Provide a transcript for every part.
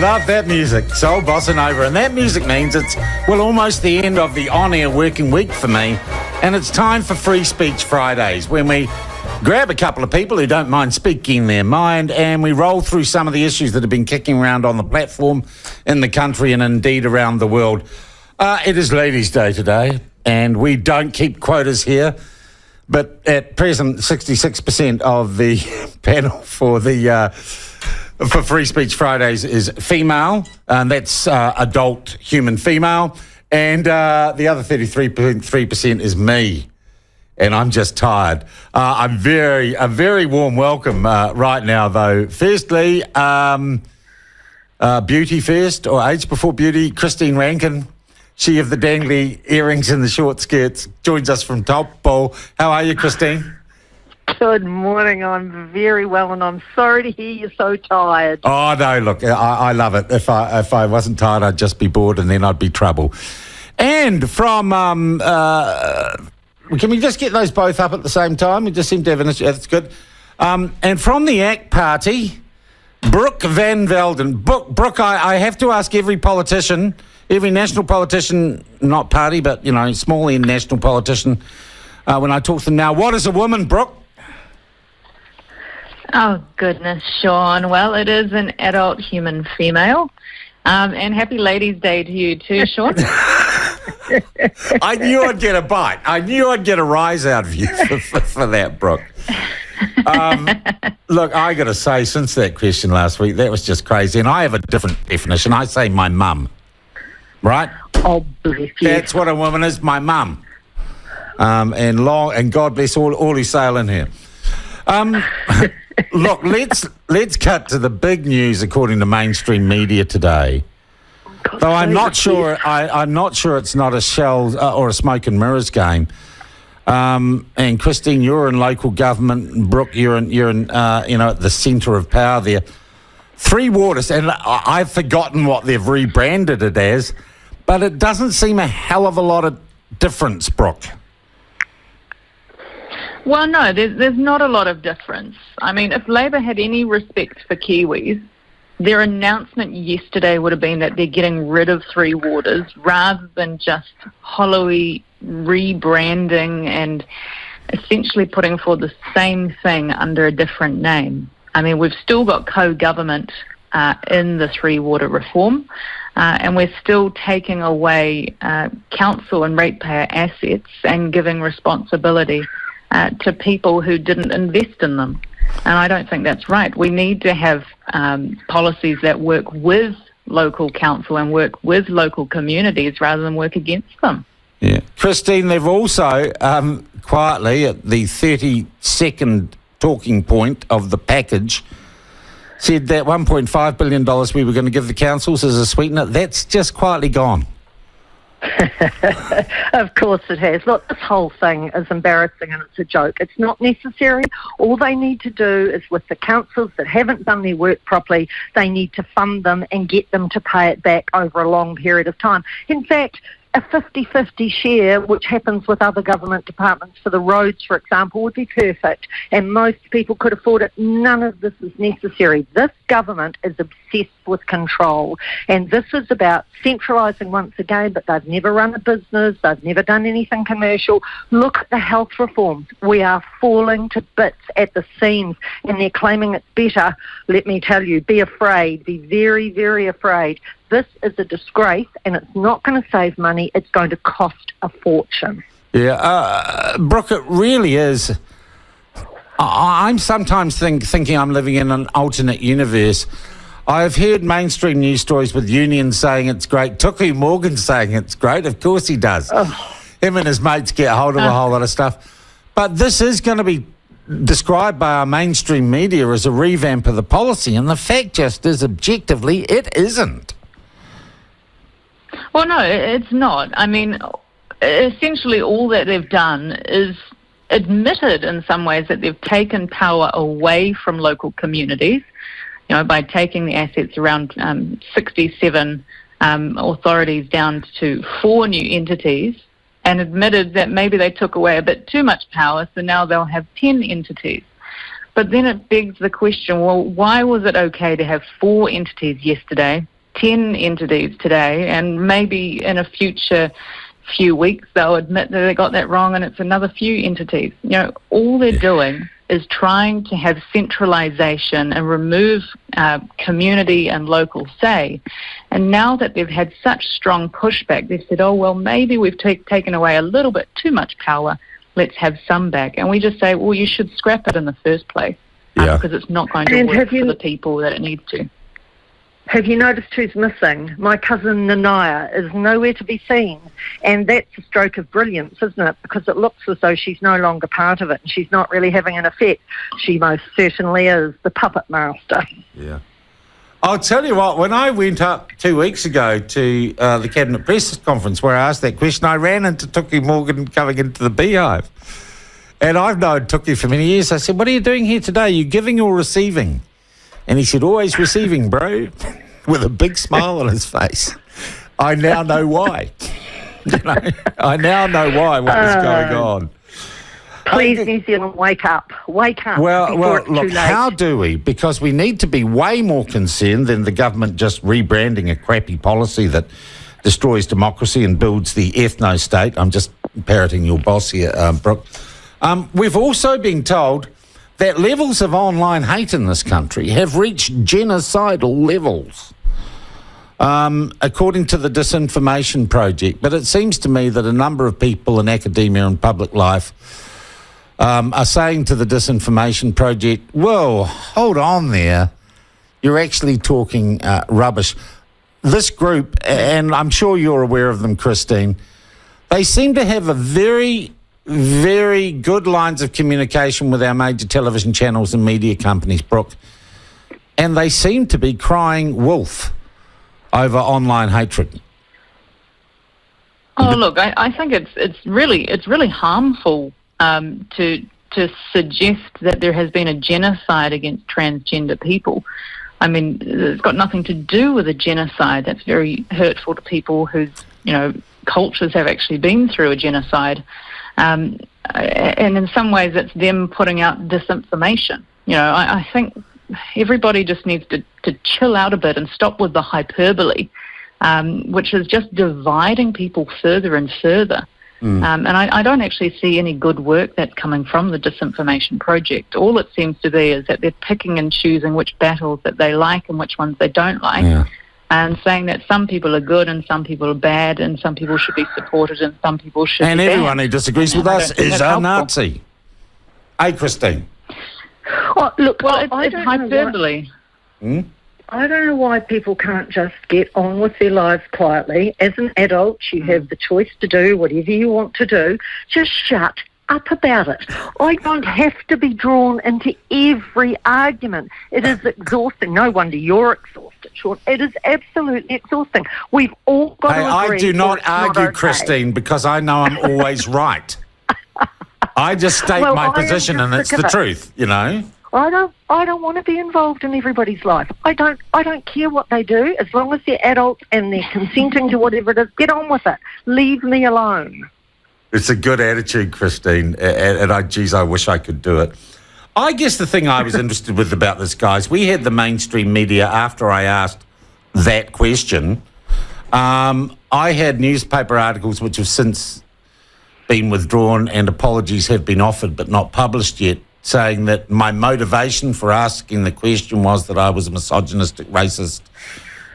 love that music. Soul Bossa Nova. And that music means it's, well, almost the end of the on-air working week for me. And it's time for Free Speech Fridays, when we grab a couple of people who don't mind speaking their mind and we roll through some of the issues that have been kicking around on the platform in the country and indeed around the world. It is Ladies' Day today, and we don't keep quotas here. But at present, 66% of the panel for Free Speech Fridays is female, and that's adult human female. And the other 33% is me, and I'm just tired. A very warm welcome right now, though. Firstly, beauty first, or age before beauty, Christine Rankin. She of the dangly earrings and the short skirts joins us from Taupo. How are you, Christine? Good morning. I'm very well, and I'm sorry to hear you're so tired. Oh, no, look, I love it. If I wasn't tired, I'd just be bored, and then I'd be trouble. And from, can we just get those both up at the same time? We just seem to have an issue. That's good. And from the ACT Party, Brooke van Velden. Brooke, I have to ask every politician, every national politician, not party, but, you know, small and national politician, when I talk to them now, what is a woman, Brooke? Oh, goodness, Sean. Well, it is an adult human female. And happy Ladies' Day to you too, Sean. I knew I'd get a bite. I knew I'd get a rise out of you for that, Brooke. Look, I got to say, since that question last week, that was just crazy. And I have a different definition. I say my mum, right? Oh, bless you. That's what a woman is, my mum. And God bless all who sail in here. Look, let's cut to the big news according to mainstream media today. Though I'm not sure it's not a shell or a smoke and mirrors game. And Christine, you're in local government, and Brooke, you're in at the centre of power there. Three Waters, and I've forgotten what they've rebranded it as, but it doesn't seem a hell of a lot of difference, Brooke. Well, no, there's not a lot of difference. I mean, if Labor had any respect for Kiwis, their announcement yesterday would have been that they're getting rid of Three Waters rather than just hollowy rebranding and essentially putting forward the same thing under a different name. I mean, we've still got co-government in the Three Water reform, and we're still taking away council and ratepayer assets and giving responsibility to people who didn't invest in them. And I don't think that's right. We need to have policies that work with local council and work with local communities rather than work against them. Yeah. Christine, they've also quietly, at the 32nd talking point of the package, said that $1.5 billion we were going to give the councils as a sweetener. That's just quietly gone. Of course it has. Look, this whole thing is embarrassing and it's a joke. It's not necessary. All they need to do is, with the councils that haven't done their work properly, they need to fund them and get them to pay it back over a long period of time. In fact, a 50-50 share, which happens with other government departments for the roads, for example, would be perfect, and most people could afford it. None of this is necessary. This government is obsessed with control, and this is about centralising once again, but they've never run a business, they've never done anything commercial. Look at the health reforms. We are falling to bits at the seams, and they're claiming it's better. Let me tell you, be afraid, be very, very afraid. This is a disgrace, and it's not going to save money. It's going to cost a fortune. Yeah, Brooke, it really is. I'm sometimes thinking I'm living in an alternate universe. I've heard mainstream news stories with unions saying it's great. Tuku Morgan saying it's great. Of course he does. Oh. Him and his mates get hold of a whole lot of stuff. But this is going to be described by our mainstream media as a revamp of the policy, and the fact just is, objectively, it isn't. Well, no, it's not. I mean, essentially all that they've done is admitted in some ways that they've taken power away from local communities, you know, by taking the assets around 67 authorities down to 4 new entities, and admitted that maybe they took away a bit too much power, so now they'll have 10 entities. But then it begs the question, well, why was it okay to have 4 entities yesterday 10 entities today, and maybe in a future few weeks they'll admit that they got that wrong and it's another few entities. All they're doing is trying to have centralisation and remove community and local say. And now that they've had such strong pushback, they've said, oh, well, maybe we've taken away a little bit too much power, let's have some back. And we just say, well, you should scrap it in the first place because it's not going to work for the people that it needs to. Have you noticed who's missing? My cousin Nanaya is nowhere to be seen. And that's a stroke of brilliance, isn't it? Because it looks as though she's no longer part of it and she's not really having an effect. She most certainly is the puppet master. Yeah. I'll tell you what, when I went up 2 weeks ago to the Cabinet Press Conference where I asked that question, I ran into Tookie Morgan coming into the Beehive. And I've known Tookie for many years. I said, what are you doing here today? Are you giving or receiving? And he said, always receiving, bro, with a big smile on his face. I now know why. I now know why what was going on. Please, New Zealand, wake up. Wake up. Well, look, how do we? Because we need to be way more concerned than the government just rebranding a crappy policy that destroys democracy and builds the ethno-state. I'm just parroting your boss here, Brooke. We've also been told that levels of online hate in this country have reached genocidal levels, according to the Disinformation Project. But it seems to me that a number of people in academia and public life are saying to the Disinformation Project, whoa, hold on there, you're actually talking rubbish. This group, and I'm sure you're aware of them, Christine, they seem to have a very good lines of communication with our major television channels and media companies, Brooke. And they seem to be crying wolf over online hatred. Oh, look, I think it's really harmful to suggest that there has been a genocide against transgender people. I mean, it's got nothing to do with a genocide. That's very hurtful to people whose, cultures have actually been through a genocide. And in some ways, it's them putting out disinformation. I think everybody just needs to chill out a bit and stop with the hyperbole, which is just dividing people further and further. And I don't actually see any good work that's coming from the Disinformation Project. All it seems to be is that they're picking and choosing which battles that they like and which ones they don't like. Yeah. And saying that some people are good and some people are bad and some people should be supported and some people should be bad. And everyone who disagrees with us is a Nazi. Hey, Christine. Well, look, it's hyperbole. I don't know why people can't just get on with their lives quietly. As an adult, you have the choice to do whatever you want to do. Just shut up about it. I don't have to be drawn into every argument. It is exhausting. No wonder you're exhausted, Sean. It is absolutely exhausting. We've all got to agree. I do not argue, Christine, because I know I'm always right. I just state my position and it's the truth, I don't want to be involved in everybody's life. I don't care what they do as long as they're adults and they're consenting to whatever it is. Get on with it. Leave me alone. It's a good attitude, Christine, and I wish I could do it. I guess the thing I was interested with about this, guys, we had the mainstream media, after I asked that question, I had newspaper articles which have since been withdrawn and apologies have been offered but not published yet, saying that my motivation for asking the question was that I was a misogynistic, racist,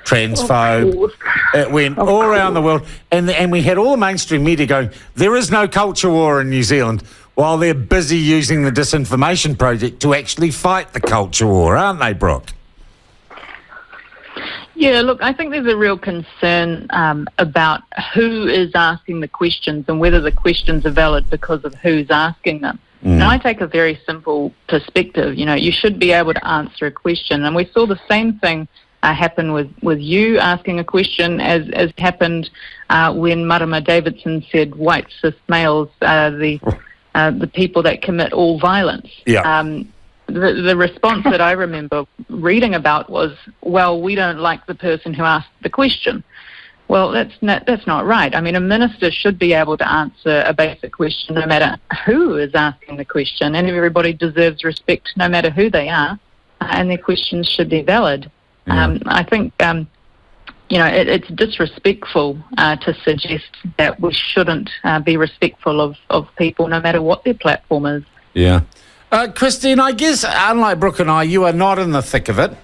transphobe. It went all around the world. And we had all the mainstream media going, there is no culture war in New Zealand, while they're busy using the Disinformation Project to actually fight the culture war, aren't they, Brooke? Yeah, look, I think there's a real concern about who is asking the questions and whether the questions are valid because of who's asking them. And I take a very simple perspective. You should be able to answer a question. And we saw the same thing happen with you asking a question as happened when Marama Davidson said white cis males are the people that commit all violence. Yeah. The response that I remember reading about was, well, we don't like the person who asked the question. Well, that's not right. I mean, a minister should be able to answer a basic question no matter who is asking the question, and everybody deserves respect no matter who they are, and their questions should be valid. Yeah. I think it's disrespectful to suggest that we shouldn't be respectful of people no matter what their platform is. Yeah. Christine, I guess, unlike Brooke and I, you are not in the thick of it.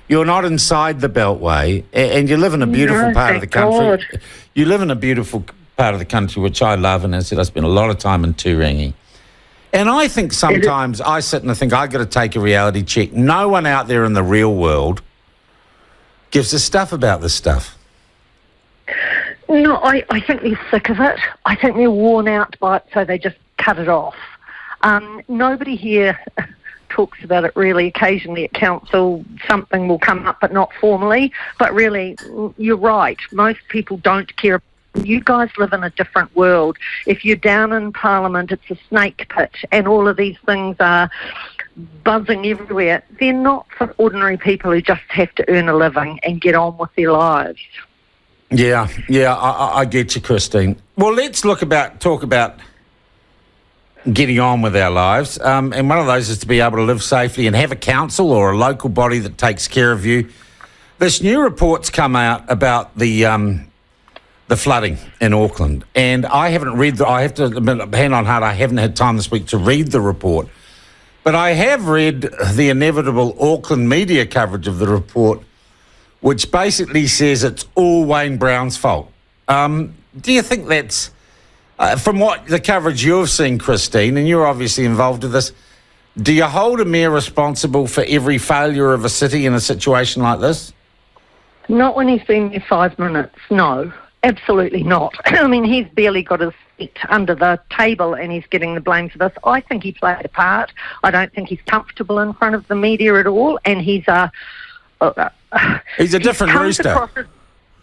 You're not inside the Beltway, and you live in a beautiful part of the country. God. You live in a beautiful part of the country, which I love, and as I said, I spend a lot of time in Turangi. And I think sometimes I sit and I think, I've got to take a reality check. No one out there in the real world gives a stuff about this stuff. No, I think they're sick of it. I think they're worn out by it, so they just cut it off. Nobody here talks about it really. Occasionally at council, something will come up, but not formally. But really, you're right. Most people don't care. You guys live in a different world. If you're down in Parliament, it's a snake pit, and all of these things are buzzing everywhere. They're not for ordinary people who just have to earn a living and get on with their lives. Yeah, I get you, Christine. Well, let's talk about getting on with our lives. And one of those is to be able to live safely and have a council or a local body that takes care of you. This new report's come out about the flooding in Auckland, and I haven't read I have to admit, hand on heart, I haven't had time this week to read the report, but I have read the inevitable Auckland media coverage of the report, which basically says it's all Wayne Brown's fault. Do you think that's, from what the coverage you've seen, Christine, and you're obviously involved with this, do you hold a mayor responsible for every failure of a city in a situation like this? Not when he's been there 5 minutes, no. Absolutely not. I mean, he's barely got his feet under the table and he's getting the blame for this. I think he played a part. I don't think he's comfortable in front of the media at all, and he's a different rooster.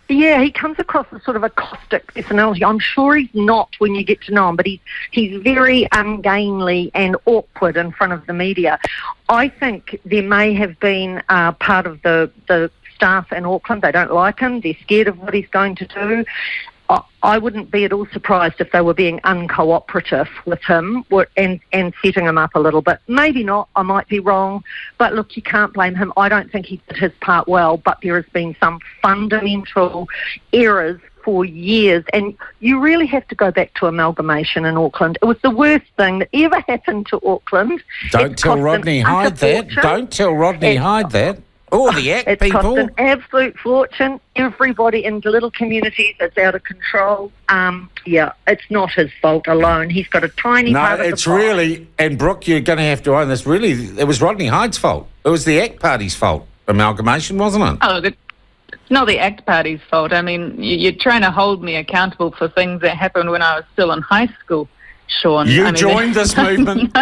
He comes across as sort of a caustic personality. I'm sure he's not when you get to know him, but he's very ungainly and awkward in front of the media. I think there may have been part of the staff in Auckland. They don't like him. They're scared of what he's going to do. I wouldn't be at all surprised if they were being uncooperative with him and setting him up a little bit. Maybe not. I might be wrong. But look, you can't blame him. I don't think he did his part well, but there has been some fundamental errors for years. And you really have to go back to amalgamation in Auckland. It was the worst thing that ever happened to Auckland. Don't tell Rodney Hyde that. Don't tell Rodney Hyde that. Oh, the ACT people. It cost an absolute fortune. Everybody in the little communities is out of control. It's not his fault alone. He's got a tiny part of the pie. No, it's really, and Brooke, you're going to have to own this, really, it was Rodney Hyde's fault. It was the ACT Party's fault. Amalgamation, wasn't it? Oh, it's not the ACT Party's fault. I mean, you're trying to hold me accountable for things that happened when I was still in high school, Sean. Joined this movement.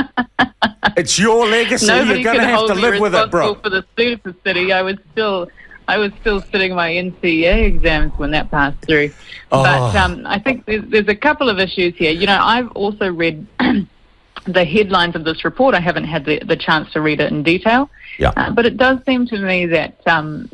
It's your legacy. Nobody You're going to have to live with it, bro. For the super city, I was still sitting my NCEA exams when that passed through. Oh. But I think there's a couple of issues here. I've also read the headlines of this report. I haven't had the chance to read it in detail. Yeah. But it does seem to me that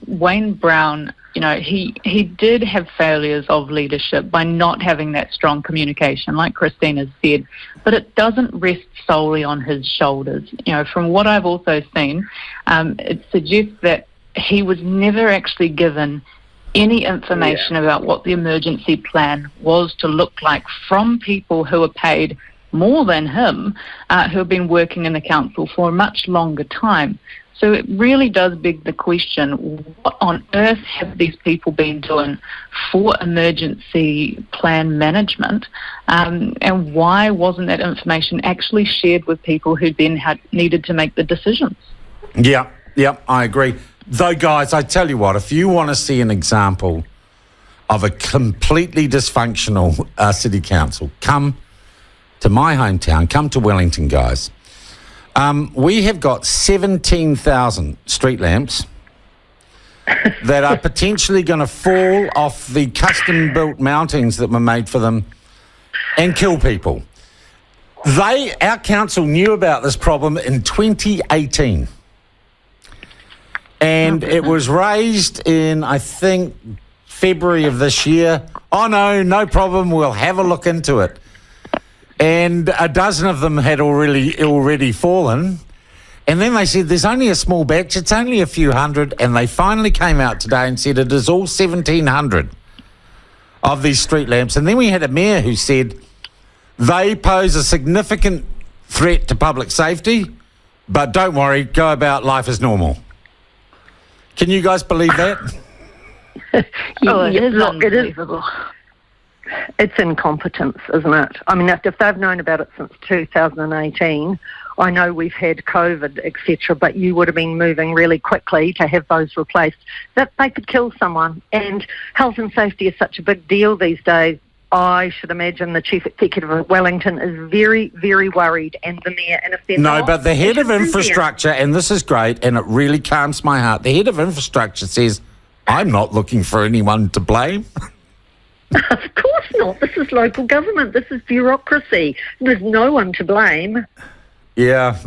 Wayne Brown, he did have failures of leadership by not having that strong communication, like Christine has said, but it doesn't rest solely on his shoulders. From what I've also seen, it suggests that he was never actually given any information about what the emergency plan was to look like from people who are paid more than him, who have been working in the council for a much longer time. So it really does beg the question, what on earth have these people been doing for emergency plan management, and why wasn't that information actually shared with people who then needed to make the decisions? Yeah, I agree. Though, guys, I tell you what, if you want to see an example of a completely dysfunctional city council, come to my hometown, come to Wellington, guys. We have got 17,000 street lamps that are potentially going to fall off the custom-built mountings that were made for them and kill people. Our council knew about this problem in 2018. And it was raised in, I think, February of this year. Oh, no problem. We'll have a look into it. And a dozen of them had already fallen. And then they said, there's only a small batch, it's only a few hundred, and they finally came out today and said it is all 1,700 of these street lamps. And then we had a mayor who said they pose a significant threat to public safety, but don't worry, go about life as normal. Can you guys believe that? It is unbelievable. It's incompetence, isn't it? I mean, if they've known about it since 2018, I know we've had COVID, etc., but you would have been moving really quickly to have those replaced. That they could kill someone, and health and safety is such a big deal these days. I should imagine the chief executive of Wellington is very, very worried, and the mayor. And if they're not, but the head of infrastructure, and this is great, and it really calms my heart. The head of infrastructure says, "I'm not looking for anyone to blame." Of course not. This is local government. This is bureaucracy. There's no one to blame. Yeah.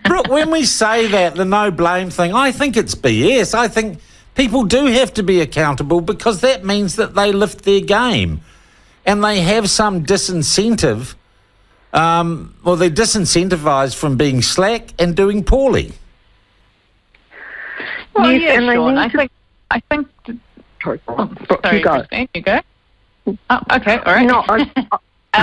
Brooke, when we say that, the no blame thing, I think it's BS. I think people do have to be accountable because that means that they lift their game and they have some disincentive, they're disincentivised from being slack and doing poorly. Well, Yes, yeah, and they Sean. need I think. Sorry, Sorry, you go. Christine, you go. Oh, okay, all right. No,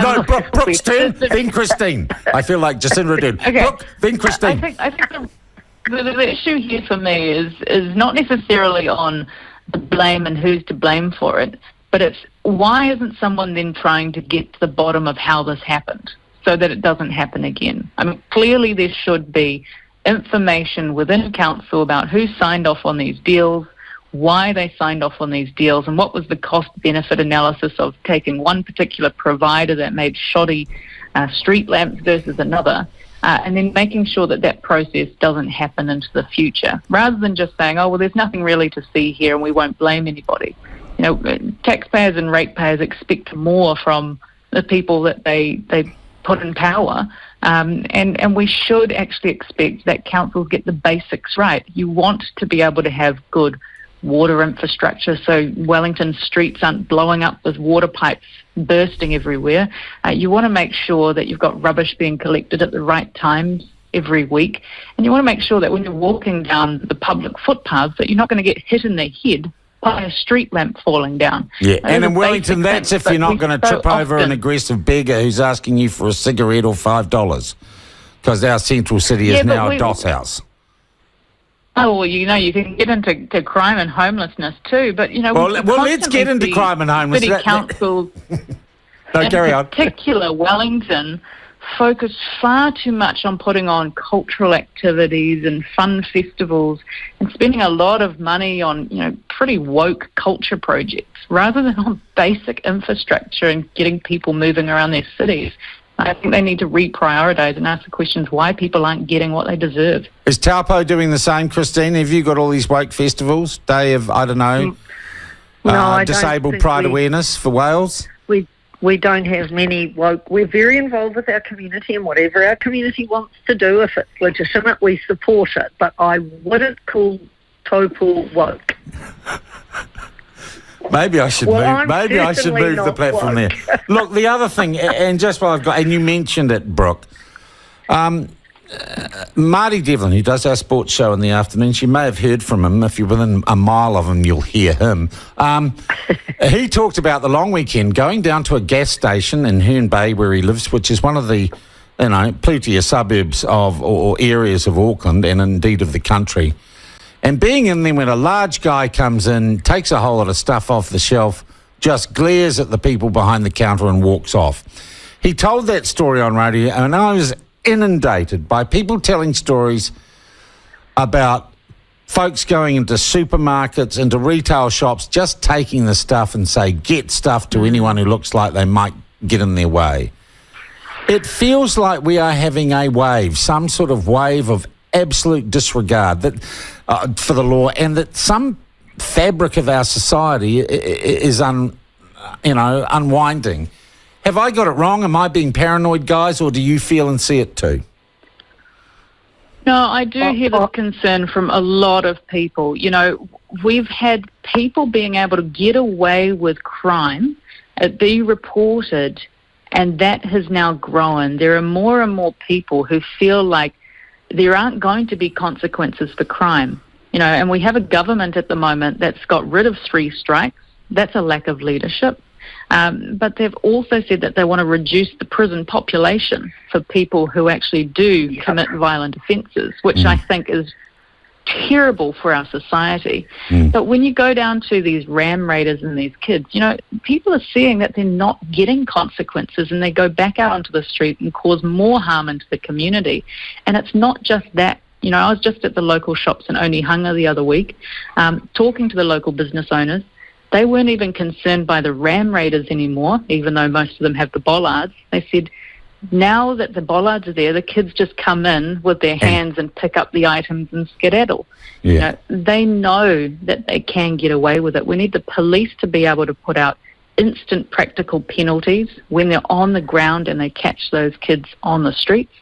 No, Brooke's turn, then Christine. I feel like Jacinda Ardern. Okay. Brooke, then Christine. I think the issue here for me is not necessarily on the blame and who's to blame for it, but it's why isn't someone then trying to get to the bottom of how this happened so that it doesn't happen again? I mean, clearly there should be information within council about who signed off on these deals, why they signed off on these deals, and what was the cost-benefit analysis of taking one particular provider that made shoddy street lamps versus another, and then making sure that that process doesn't happen into the future, rather than just saying, oh, well, there's nothing really to see here and we won't blame anybody. You know, taxpayers and ratepayers expect more from the people that they put in power, and we should actually expect that councils get the basics right. You want to be able to have good water infrastructure so Wellington streets aren't blowing up with water pipes bursting everywhere. You want to make sure that you've got rubbish being collected at the right times every week, and you want to make sure that when you're walking down the public footpaths that you're not going to get hit in the head by a street lamp falling down. Yeah, Those and are in Wellington, basic that's things if you're that not we going to so trip over an often- aggressive beggar who's asking you for a cigarette or $5, because our central city is Yeah, but now a we- DOS house. Oh, well, you know, you can get into crime and homelessness too, but, you know... Well, we let's get constantly into see crime and homelessness. City councils, No, in carry on. particular Wellington, focus far too much on putting on cultural activities and fun festivals and spending a lot of money on, you know, pretty woke culture projects rather than on basic infrastructure and getting people moving around their cities. I think they need to reprioritise and ask the questions why people aren't getting what they deserve. Is Taupo doing the same, Christine? Have you got all these woke festivals? Day of, I don't know, No, I don't Disabled think Pride we- Awareness for Wales? we don't have many woke. We're very involved with our community, and whatever our community wants to do, if it's legitimate, we support it. But I wouldn't call Taupo woke. Maybe I should Well, move. I'm Maybe I should certainly move the not platform woke. there. Look, the other thing, and just while I've got, and you mentioned it, Brooke. Marty Devlin, who does our sports show in the afternoons, you may have heard from him. If you're within a mile of him, you'll hear him. He talked about the long weekend going down to a gas station in Herne Bay where he lives, which is one of the, you know, pluttier suburbs of or areas of Auckland and indeed of the country. And being in there when a large guy comes in, takes a whole lot of stuff off the shelf, just glares at the people behind the counter and walks off. He told that story on radio, and I was inundated by people telling stories about folks going into supermarkets, into retail shops, just taking the stuff and say, get stuff to anyone who looks like they might get in their way. It feels like we are having a wave, some sort of wave of absolute disregard that for the law, and that some fabric of our society is unwinding. Have I got it wrong? Am I being paranoid, guys, or do you feel and see it too? No, I do hear this concern from a lot of people. You know, we've had people being able to get away with crime, be reported, and that has now grown. There are more and more people who feel like there aren't going to be consequences for crime. And we have a government at the moment that's got rid of 3 strikes. That's a lack of leadership. But they've also said that they want to reduce the prison population for people who actually do commit violent offences, which I think is terrible for our society. But when you go down to these ram raiders and these kids, people are seeing that they're not getting consequences, and they go back out onto the street and cause more harm into the community. And it's not just that. I was just at the local shops in Onehunga the other week, talking to the local business owners. They weren't even concerned by the ram raiders anymore, even though most of them have the bollards. They said, now that the bollards are there, the kids just come in with their hands and pick up the items and skedaddle. Yeah. They know that they can get away with it. We need the police to be able to put out instant practical penalties when they're on the ground and they catch those kids on the streets.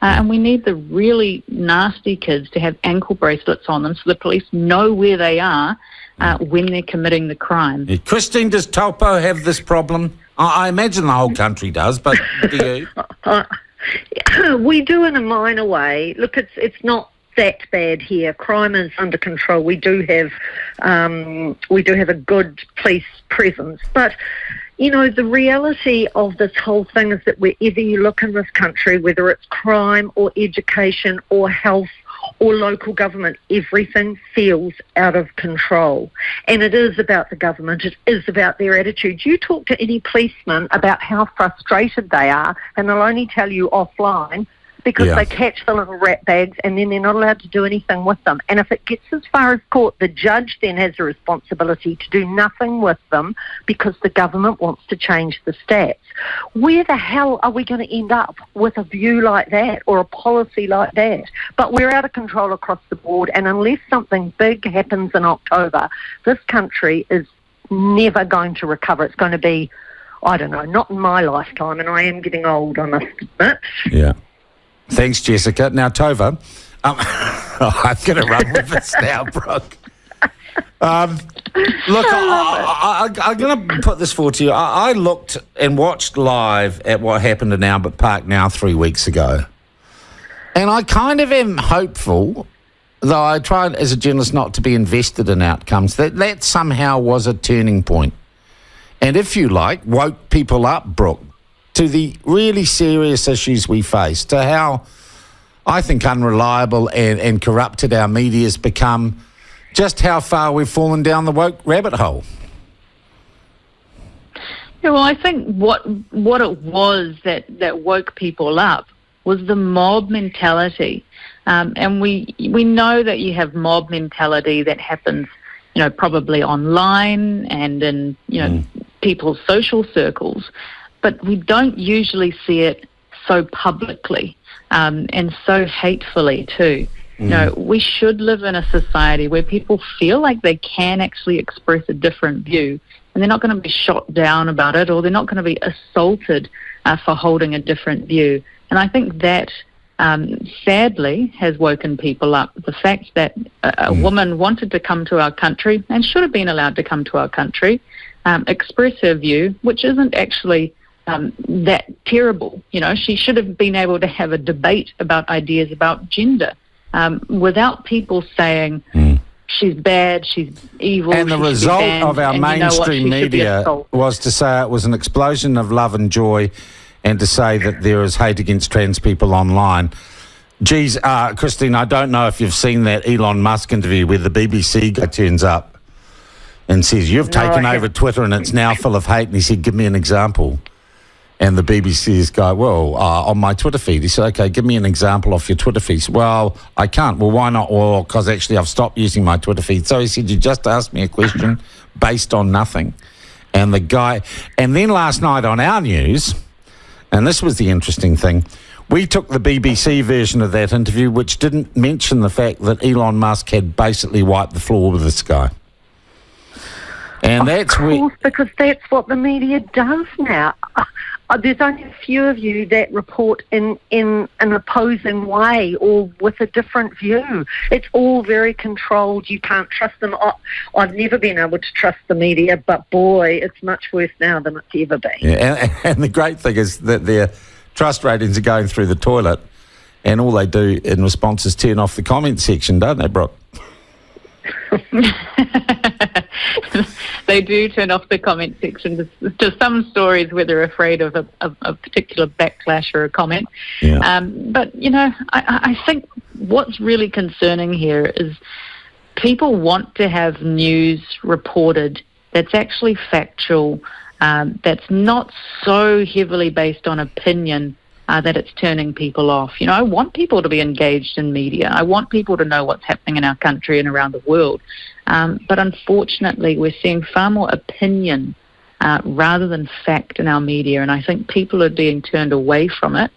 And we need the really nasty kids to have ankle bracelets on them so the police know where they are when they're committing the crime. Yeah. Christine, does Taupo have this problem? I imagine the whole country does, but do you? We do in a minor way. Look, it's not that bad here. Crime is under control. We do have a good police presence, but the reality of this whole thing is that wherever you look in this country, whether it's crime or education or health or local government, everything feels out of control. And it is about the government. It is about their attitude. You talk to any policeman about how frustrated they are, and they'll only tell you offline because they catch the little rat bags and then they're not allowed to do anything with them. And if it gets as far as court, the judge then has a responsibility to do nothing with them because the government wants to change the stats. Where the hell are we going to end up with a view like that or a policy like that? But we're out of control across the board, and unless something big happens in October, this country is never going to recover. It's going to be, I don't know, not in my lifetime, and I am getting old, I must admit. Yeah. Thanks, Jessica. Now, Tova, I'm going to run with this now, Brooke. Look, I'm going to put this forward to you. I looked and watched live at what happened in Albert Park now 3 weeks ago. And I kind of am hopeful, though I tried as a journalist not to be invested in outcomes, that somehow was a turning point. And if you like, woke people up, Brooke, to the really serious issues we face, to how I think unreliable and corrupted our media's become, just how far we've fallen down the woke rabbit hole. Yeah, well, I think what it was that woke people up was the mob mentality. And we know that you have mob mentality that happens, probably online and in, people's social circles. But we don't usually see it so publicly and so hatefully too. We should live in a society where people feel like they can actually express a different view, and they're not going to be shot down about it, or they're not going to be assaulted for holding a different view. And I think that sadly has woken people up. The fact that a woman wanted to come to our country and should have been allowed to come to our country, express her view, which isn't actually that terrible. She should have been able to have a debate about ideas about gender without people saying she's bad, she's evil. And the result of our mainstream media was to say it was an explosion of love and joy, and to say that there is hate against trans people online. Geez, Christine, I don't know if you've seen that Elon Musk interview where the BBC guy turns up and says, you've taken over Twitter and it's now full of hate. And he said, give me an example. And the BBC's guy, on my Twitter feed. He said, okay, give me an example off your Twitter feed. Well, I can't. Well, why not? Well, because actually I've stopped using my Twitter feed. So he said, you just asked me a question based on nothing. And the guy, and then last night on our news, and this was the interesting thing, we took the BBC version of that interview, which didn't mention the fact that Elon Musk had basically wiped the floor with this guy. And that's because that's what the media does now. There's only a few of you that report in an opposing way or with a different view. It's all very controlled. You can't trust them. I've never been able to trust the media, but boy, it's much worse now than it's ever been. Yeah, and the great thing is that their trust ratings are going through the toilet. and all they do in response is turn off the comment section, don't they, Brooke? They do turn off the comment section to some stories where they're afraid of a particular backlash or a comment. Yeah. But, I think what's really concerning here is people want to have news reported that's actually factual, that's not so heavily based on opinion that it's turning people off. I want people to be engaged in media. I want people to know what's happening in our country and around the world. But unfortunately, we're seeing far more opinion rather than fact in our media, and I think people are being turned away from it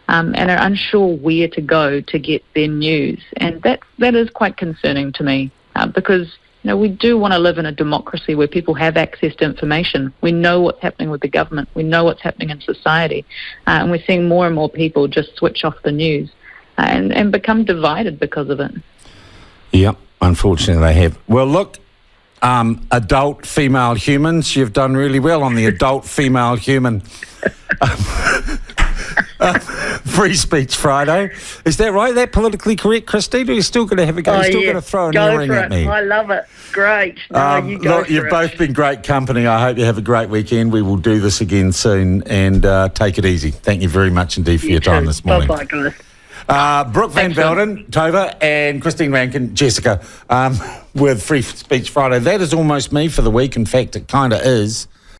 and are unsure where to go to get their news. And that is quite concerning to me because we do want to live in a democracy where people have access to information. We know what's happening with the government. We know what's happening in society. And we're seeing more and more people just switch off the news and become divided because of it. Yep, unfortunately they have. Well, look, adult female humans, you've done really well on the adult female human Free Speech Friday. Is that right? Is that politically correct, Christine? Or are you still going to have a go? You're still going to throw an earring at me? I love it. Great. No, you go look, you've both been great company. I hope you have a great weekend. We will do this again soon, and take it easy. Thank you very much indeed for your time this morning. Bye-bye, guys. Brooke Van Velden, Tova, and Christine Rankin, Jessica, with Free Speech Friday. That is almost me for the week. In fact, it kind of is.